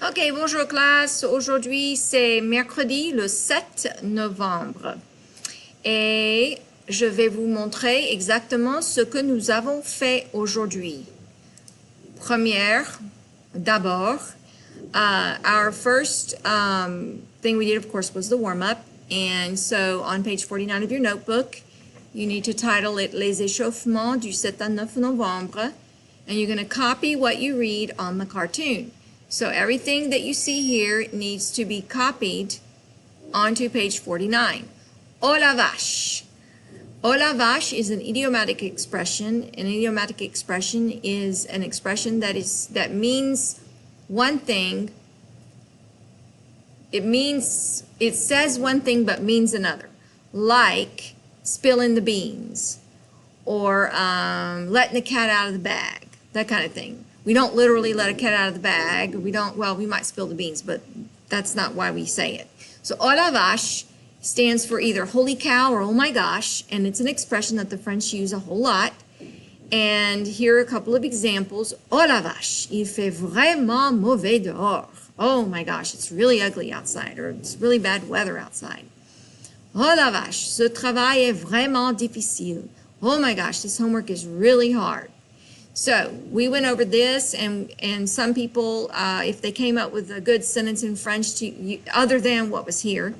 Ok, bonjour classe. Aujourd'hui, c'est mercredi le 7 novembre. Et je vais vous montrer exactement ce que nous avons fait aujourd'hui. D'abord, our first thing we did, of course, was the warm-up. And so on page 49 of your notebook, you need to title it Les échauffements du 7 à 9 novembre. And you're going to copy what you read on the cartoon. So everything that you see here needs to be copied onto page 49. Oh la vache. Oh la vache is an idiomatic expression. An idiomatic expression is an expression that means one thing. It says one thing but means another. Like spilling the beans or letting the cat out of the bag, that kind of thing. We don't literally let a cat out of the bag. We might spill the beans, but that's not why we say it. So, oh la vache stands for either holy cow or oh my gosh, and it's an expression that the French use a whole lot. And here are a couple of examples. Oh la vache, il fait vraiment mauvais dehors. Oh my gosh, it's really ugly outside, or it's really bad weather outside. Oh la vache, ce travail est vraiment difficile. Oh my gosh, this homework is really hard. So we went over this, and some people, if they came up with a good sentence in French other than what was here,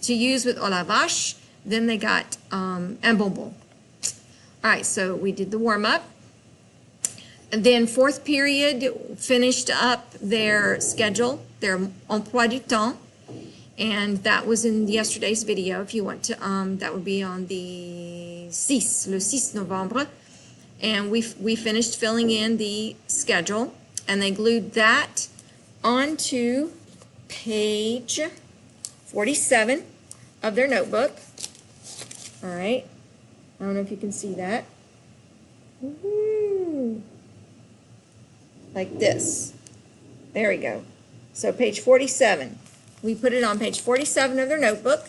to use with oh la vache, then they got un bonbon. All right, so we did the warm-up. And then fourth period finished up their schedule, their emploi du temps, and that was in yesterday's video. If you want to, that would be on le 6 Novembre. And we finished filling in the schedule, and they glued that onto page 47 of their notebook. All right. I don't know if you can see that. Woo-hoo. Like this. There we go. So page 47. We put it on page 47 of their notebook.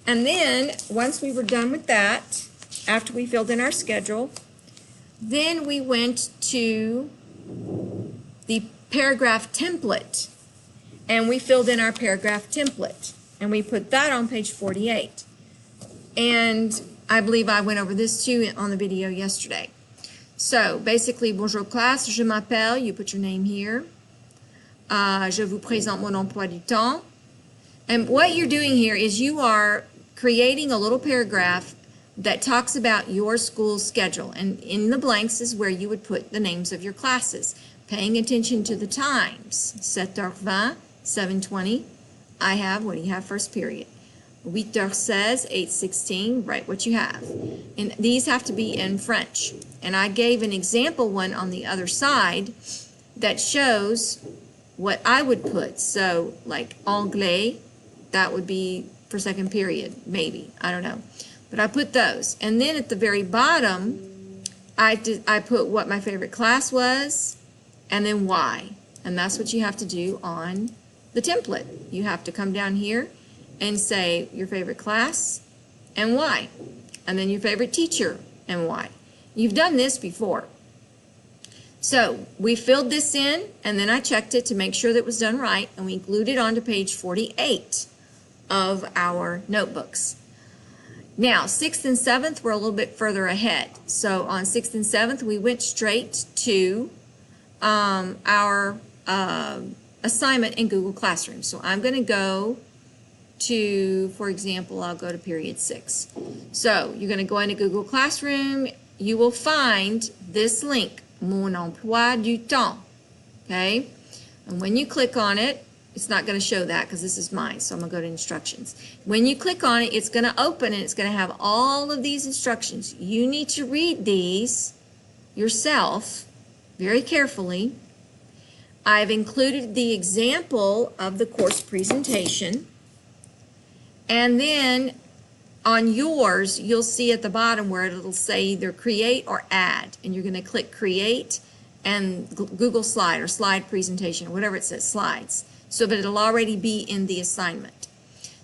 And then once we were done with that, after we filled in our schedule, then we went to the paragraph template, and we filled in our paragraph template, and we put that on page 48. And I believe I went over this too on the video yesterday. So basically, bonjour classe, je m'appelle, you put your name here. Je vous présente mon emploi du temps. And what you're doing here is you are creating a little paragraph that talks about your school schedule, and in the blanks is where you would put the names of your classes, paying attention to the times. 7h20, 7:20. I have, what do you have first period? 8h16, 8:16, write what you have. And these have to be in French. And I gave an example one on the other side that shows what I would put. So like anglais, that would be for second period, maybe, I don't know. But I put those. And then at the very bottom, I put what my favorite class was, and then why. And that's what you have to do on the template. You have to come down here and say your favorite class and why. And then your favorite teacher and why. You've done this before. So we filled this in, and then I checked it to make sure that it was done right, and we glued it onto page 48 of our notebooks. Now, 6th and 7th were a little bit further ahead. So on 6th and 7th, we went straight to our assignment in Google Classroom. So I'm going to go to, for example, I'll go to period 6. So you're going to go into Google Classroom. You will find this link, Mon emploi du temps. Okay? And when you click on it, it's not going to show that because this is mine, so I'm going to go to instructions. When you click on it, it's going to open and it's going to have all of these instructions. You need to read these yourself very carefully. I've included the example of the course presentation. And then on yours, you'll see at the bottom where it'll say either create or add. And you're going to click create and Google slide or slide presentation or whatever it says, slides, so that it'll already be in the assignment.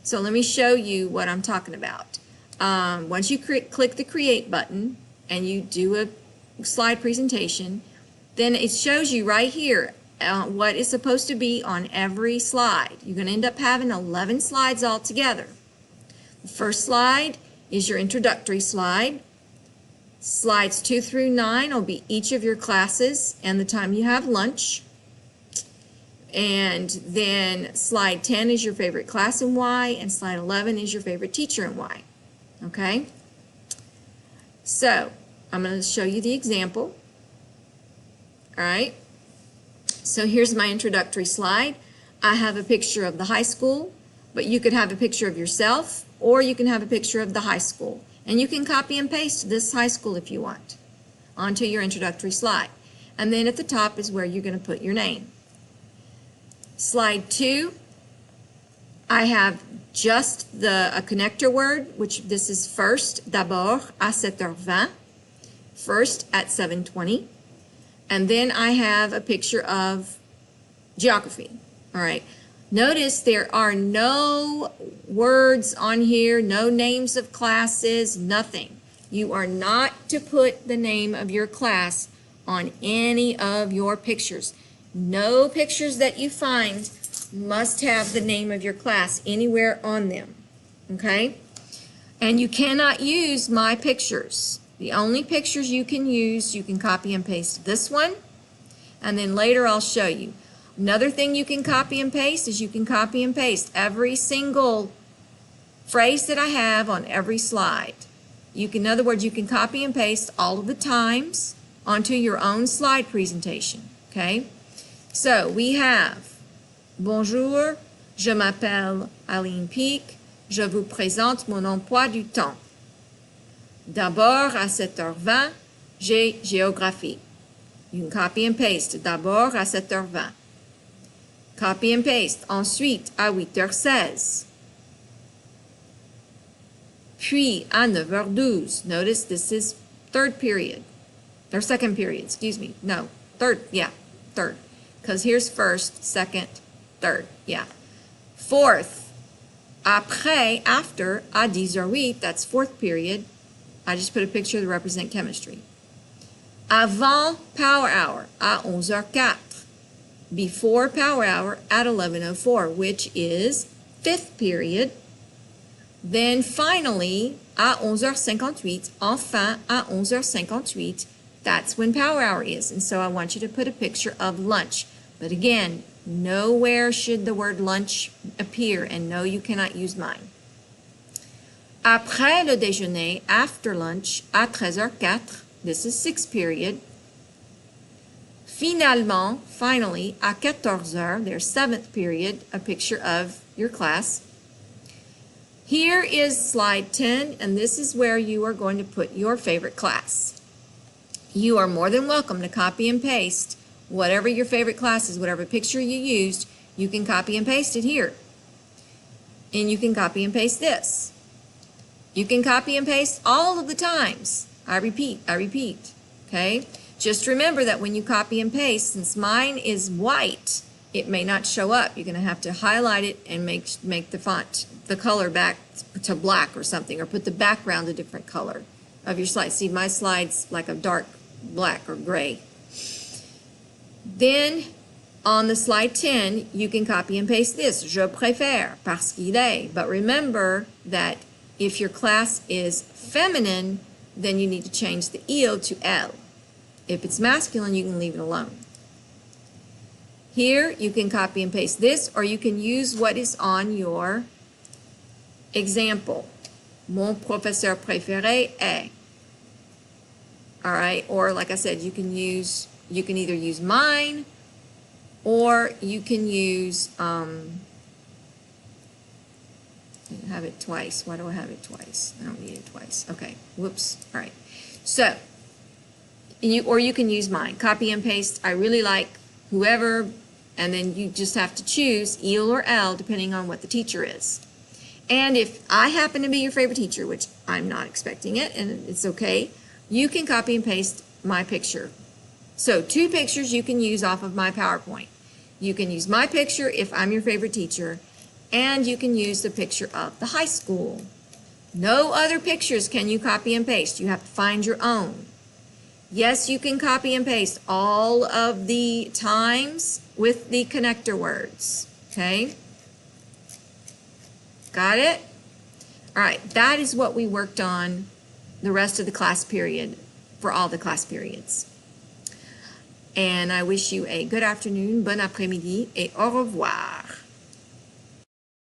So let me show you what I'm talking about. Once you click the create button and you do a slide presentation, then it shows you right here what is supposed to be on every slide. You're going to end up having 11 slides altogether. The first slide is your introductory slide. Slides 2 through 9 will be each of your classes and the time you have lunch. And then slide 10 is your favorite class in Y, and slide 11 is your favorite teacher in Y. Okay? So, I'm going to show you the example. All right? So here's my introductory slide. I have a picture of the high school, but you could have a picture of yourself, or you can have a picture of the high school. And you can copy and paste this high school if you want onto your introductory slide. And then at the top is where you're going to put your name. Slide 2, I have just a connector word, which this is first, d'abord à 7h20, first at 7:20. And then I have a picture of geography. All right. Notice there are no words on here, no names of classes, nothing. You are not to put the name of your class on any of your pictures. No pictures that you find must have the name of your class anywhere on them. Okay? And you cannot use my pictures. The only pictures you can use, you can copy and paste this one, and then later I'll show you. Another thing you can copy and paste is you can copy and paste every single phrase that I have on every slide. In other words, you can copy and paste all of the times onto your own slide presentation. Okay? So we have, bonjour, je m'appelle Aline Pique, je vous présente mon emploi du temps. D'abord, à 7h20, j'ai géographie. You can copy and paste. D'abord, à 7h20. Copy and paste. Ensuite, à 8h16. Puis, à 9h12. Notice this is third period. Or second period, excuse me. No, third. Yeah, third. Because here's first, second, third. Yeah. Fourth, après, after, à 10h08. That's fourth period. I just put a picture to represent chemistry. Avant power hour, à 11h04. Before power hour, at 11:04, which is fifth period. Then finally, à 11h58, enfin, à 11h58, that's when power hour is. And so I want you to put a picture of lunch. But again, nowhere should the word lunch appear, and no, you cannot use mine. Après le déjeuner, after lunch, à 13h04, this is sixth period. Finalement, finally, à 14h, there's seventh period, a picture of your class. Here is slide 10, and this is where you are going to put your favorite class. You are more than welcome to copy and paste whatever your favorite class is, whatever picture you used, you can copy and paste it here. And you can copy and paste this. You can copy and paste all of the times. I repeat, okay? Just remember that when you copy and paste, since mine is white, it may not show up. You're going to have to highlight it and make the font, the color back to black or something, or put the background a different color of your slide. See, my slide's like a dark black or gray. Then, on the slide 10, you can copy and paste this. Je préfère, parce qu'il est. But remember that if your class is feminine, then you need to change the il to elle. If it's masculine, you can leave it alone. Here, you can copy and paste this, or you can use what is on your example. Mon professeur préféré est. All right, or like I said, you can either use mine, or you can use, have it twice. Why do I have it twice? I don't need it twice. Okay, whoops. All right. So, or you can use mine. Copy and paste. I really like whoever, and then you just have to choose il or elle depending on what the teacher is. And if I happen to be your favorite teacher, which I'm not expecting it, and it's okay, you can copy and paste my picture. So 2 pictures you can use off of my PowerPoint. You can use my picture if I'm your favorite teacher, and you can use the picture of the high school. No other pictures can you copy and paste. You have to find your own. Yes, you can copy and paste all of the times with the connector words, okay? Got it? All right, that is what we worked on the rest of the class period for all the class periods. And I wish you a good afternoon, bon après-midi, et au revoir.